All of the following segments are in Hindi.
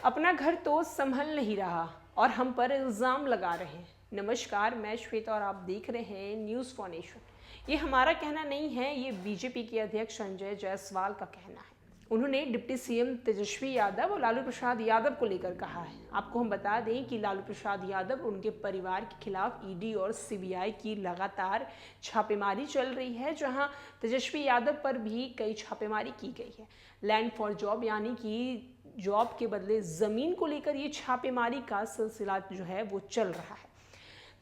अपना घर तो संभल नहीं रहा और हम पर इल्ज़ाम लगा रहे हैं। नमस्कार, मैं श्वेता और आप देख रहे हैं न्यूज़ फॉर नेशन। ये हमारा कहना नहीं है, ये बीजेपी के अध्यक्ष संजय जायसवाल का कहना है। उन्होंने डिप्टी सीएम तेजस्वी यादव और लालू प्रसाद यादव को लेकर कहा है। आपको हम बता दें कि लालू प्रसाद यादव और उनके परिवार के खिलाफ ईडी और सीबीआई की लगातार छापेमारी चल रही है, जहां तेजस्वी यादव पर भी कई छापेमारी की गई है। लैंड फॉर जॉब यानी कि जॉब के बदले ज़मीन को लेकर ये छापेमारी का सिलसिला जो है वो चल रहा है।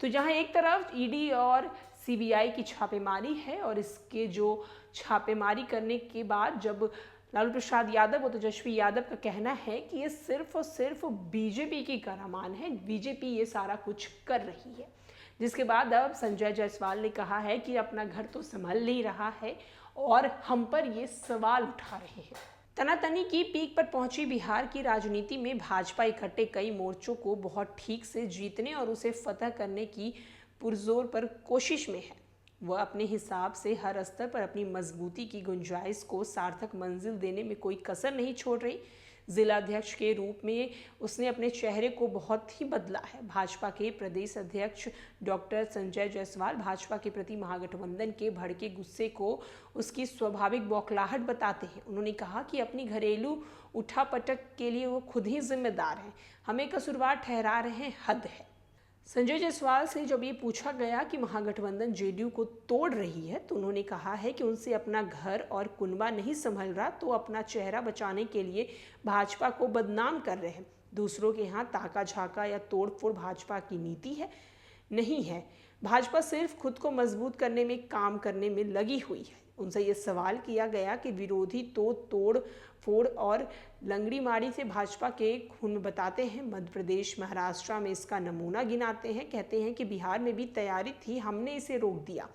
तो जहां एक तरफ ईडी और सीबीआई की छापेमारी है और इसके जो छापेमारी करने के बाद जब लालू प्रसाद यादव और तेजस्वी यादव का कहना है कि ये सिर्फ और सिर्फ बीजेपी की करामान है, बीजेपी ये सारा कुछ कर रही है, जिसके बाद अब संजय जायसवाल ने कहा है कि अपना घर तो संभल नहीं रहा है और हम पर ये सवाल उठा रहे हैं। तनातनी की पीक पर पहुंची बिहार की राजनीति में भाजपा इकट्ठे कई मोर्चों को बहुत ठीक से जीतने और उसे फतह करने की पुरजोर पर कोशिश में है। वह अपने हिसाब से हर स्तर पर अपनी मजबूती की गुंजाइश को सार्थक मंजिल देने में कोई कसर नहीं छोड़ रही। जिलाध्यक्ष के रूप में उसने अपने चेहरे को बहुत ही बदला है। भाजपा के प्रदेश अध्यक्ष डॉक्टर संजय जायसवाल भाजपा के प्रति महागठबंधन के भड़के गुस्से को उसकी स्वाभाविक बौखलाहट बताते हैं। उन्होंने कहा कि अपनी घरेलू उठापटक के लिए वो खुद ही जिम्मेदार हैं, हमें कसूरवार ठहरा रहे हैं, हद है। संजय जायसवाल से जब ये पूछा गया कि महागठबंधन जेडीयू को तोड़ रही है, तो उन्होंने कहा है कि उनसे अपना घर और कुनबा नहीं संभल रहा, तो अपना चेहरा बचाने के लिए भाजपा को बदनाम कर रहे हैं। दूसरों के यहाँ ताका झाका या तोड़फोड़ भाजपा की नीति है नहीं है। भाजपा सिर्फ खुद को मजबूत करने में काम करने में लगी हुई है। उनसे ये सवाल किया गया कि विरोधी तो तोड़ फोड़ और लंगड़ी मारी से भाजपा के खून बताते हैं। मध्य प्रदेश, महाराष्ट्र में इसका नमूना गिनाते हैं, कहते हैं कि बिहार में भी तैयारी थी, हमने इसे रोक दिया।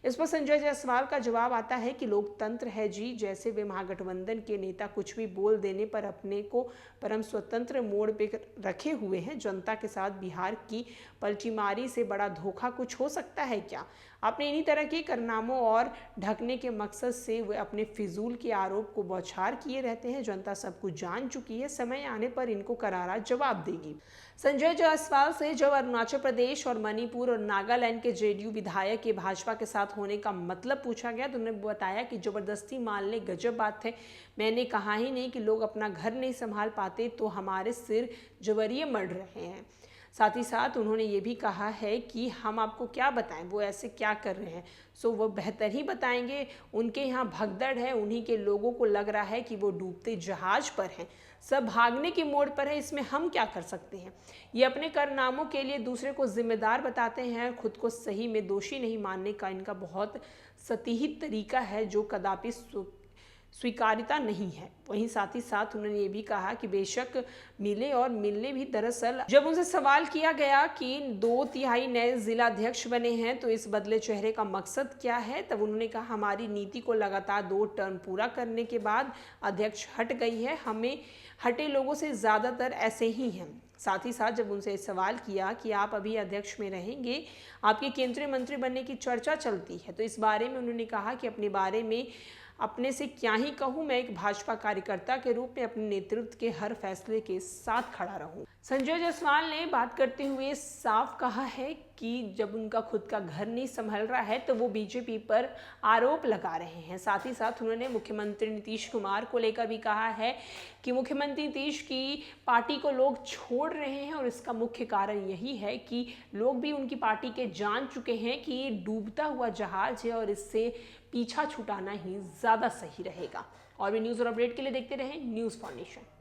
इस पर संजय जायसवाल का जवाब आता है कि लोकतंत्र है जी, जैसे वे महागठबंधन के नेता कुछ भी बोल देने पर अपने को परम स्वतंत्र मोड़ पे रखे हुए हैं। जनता के साथ बिहार की पलटीमारी से बड़ा धोखा कुछ हो सकता है क्या? आपने इन्हीं तरह के कारनामों और ढकने के मकसद से वे अपने फिजूल के आरोप को बौछार किए रहते हैं। जनता सब कुछ जान चुकी है, समय आने पर इनको करारा जवाब देगी। संजय जायसवाल से जब अरुणाचल प्रदेश और मणिपुर और नागालैंड के जेडीयू विधायक के भाजपा के साथ होने का मतलब पूछा गया, तो उन्होंने बताया कि जबरदस्ती मान ले गजब बात है। मैंने कहा ही नहीं कि लोग अपना घर नहीं संभाल पाते तो हमारे सिर जबरिए मर रहे हैं। साथ ही साथ उन्होंने ये भी कहा है कि हम आपको क्या बताएं, वो ऐसे क्या कर रहे हैं, सो वो बेहतर ही बताएंगे। उनके यहाँ भगदड़ है, उन्हीं के लोगों को लग रहा है कि वो डूबते जहाज पर हैं, सब भागने की मोड़ पर है, इसमें हम क्या कर सकते हैं। ये अपने कारनामों के लिए दूसरे को जिम्मेदार बताते हैं, खुद को सही में दोषी नहीं मानने का इनका बहुत सतीही तरीका है, जो कदापि स्वीकार्यता नहीं है। वहीं साथ ही साथ उन्होंने ये भी कहा कि बेशक मिले और मिलने भी। दरअसल जब उनसे सवाल किया गया कि 2/3 नए जिलाध्यक्ष बने हैं तो इस बदले चेहरे का मकसद क्या है, तब उन्होंने कहा हमारी नीति को लगातार 2 टर्म पूरा करने के बाद अध्यक्ष हट गई है, हमें हटे लोगों से ज़्यादातर ऐसे ही हैं। साथ ही साथ जब उनसे सवाल किया कि आप अभी अध्यक्ष में रहेंगे, आपके केंद्रीय मंत्री बनने की चर्चा चलती है, तो इस बारे में उन्होंने कहा कि अपने बारे में अपने से क्या ही कहूँ, मैं एक भाजपा कार्यकर्ता के रूप में अपने नेतृत्व के हर फैसले के साथ खड़ा रहूँ। संजय जायसवाल ने बात करते हुए साफ कहा है कि जब उनका खुद का घर नहीं संभल रहा है तो वो बीजेपी पर आरोप लगा रहे हैं। साथ ही साथ उन्होंने मुख्यमंत्री नीतीश कुमार को लेकर भी कहा है कि मुख्यमंत्री नीतीश की पार्टी को लोग छोड़ रहे हैं और इसका मुख्य कारण यही है कि लोग भी उनकी पार्टी के जान चुके हैं कि ये डूबता हुआ जहाज है और इससे पीछा छुटाना ही ज़्यादा सही रहेगा। और भी न्यूज़ और अपडेट के लिए देखते रहें न्यूज़ फॉर नेशन।